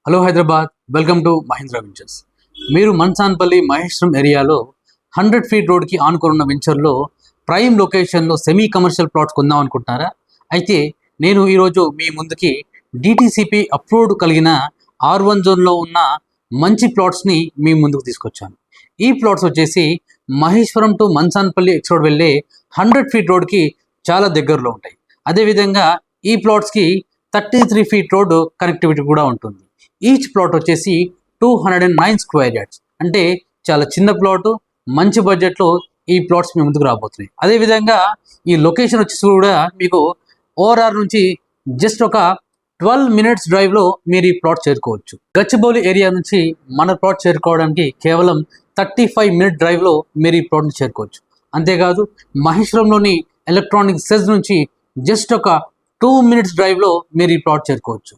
Hello Hyderabad, welcome to Mahindra ventures. మీరు మన్సాన్పల్లి మహేశ్వరం ఏరియాలో 100 feet రోడ్కి ఆనుకున్న వెంచర్లో ప్రైమ్ లొకేషన్లో సెమీ కమర్షియల్ ప్లాట్స్ కొందాం అనుకుంటున్నారా? అయితే నేను ఈరోజు మీ ముందుకి డిటిసిపి అప్రూవ్డ్ కలిగిన R1 జోన్లో ఉన్న మంచి ప్లాట్స్ని మీ ముందుకు తీసుకొచ్చాను. ఈ ప్లాట్స్ వచ్చేసి Maheshwaram to Mansanpalli X road వెళ్ళే 100 ఫీట్ రోడ్కి చాలా దగ్గరలో ఉంటాయి. అదేవిధంగా ఈ ప్లాట్స్కి 33 ఫీట్ రోడ్ కనెక్టివిటీ కూడా ఉంటుంది. ఈచ్ ప్లాట్ వచ్చేసి 209 స్క్వేర్ యార్డ్స్, అంటే చాలా చిన్న ప్లాట్, మంచి బడ్జెట్లో ఈ ప్లాట్స్ మీ ముందుకు రాబోతున్నాయి. అదేవిధంగా ఈ లొకేషన్ వచ్చేసి కూడా మీకు ఓఆర్ఆర్ నుంచి జస్ట్ ఒక 12 మినిట్స్ డ్రైవ్లో మీరు ఈ ప్లాట్ చేరుకోవచ్చు. గచ్చిబౌలి ఏరియా నుంచి మన ప్లాట్ చేరుకోవడానికి కేవలం 35 మినిట్ డ్రైవ్లో మీరు ఈ ప్లాట్ని చేరుకోవచ్చు. అంతేకాదు మహేశ్వరంలోని ఎలక్ట్రానిక్ సెజ్ నుంచి జస్ట్ ఒక 2 మినిట్స్ డ్రైవ్లో మీరు ఈ ప్లాట్ చేరుకోవచ్చు.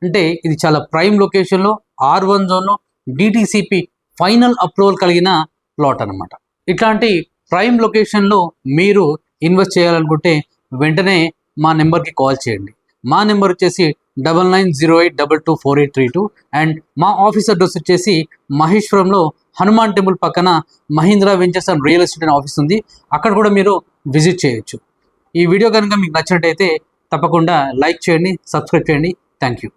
అంటే ఇది చాలా ప్రైమ్ లొకేషన్లో R1 జోన్లో డిటిసిపి ఫైనల్ అప్రూవల్ కలిగిన ప్లాట్ అనమాట. ఇట్లాంటి ప్రైమ్ లొకేషన్లో మీరు ఇన్వెస్ట్ చేయాలనుకుంటే వెంటనే మా నెంబర్కి కాల్ చేయండి. మా నెంబర్ వచ్చేసి 9908224832 అండ్ మా ఆఫీస్ అడ్రస్ వచ్చేసి మహేశ్వరంలో హనుమాన్ టెంపుల్ పక్కన Mahindra ventures and real estate అనే ఆఫీస్ ఉంది. అక్కడ కూడా మీరు విజిట్ చేయొచ్చు. ఈ వీడియో కనుక మీకు నచ్చినట్టయితే తప్పకుండా లైక్ చేయండి, సబ్స్క్రైబ్ చేయండి. Thank you.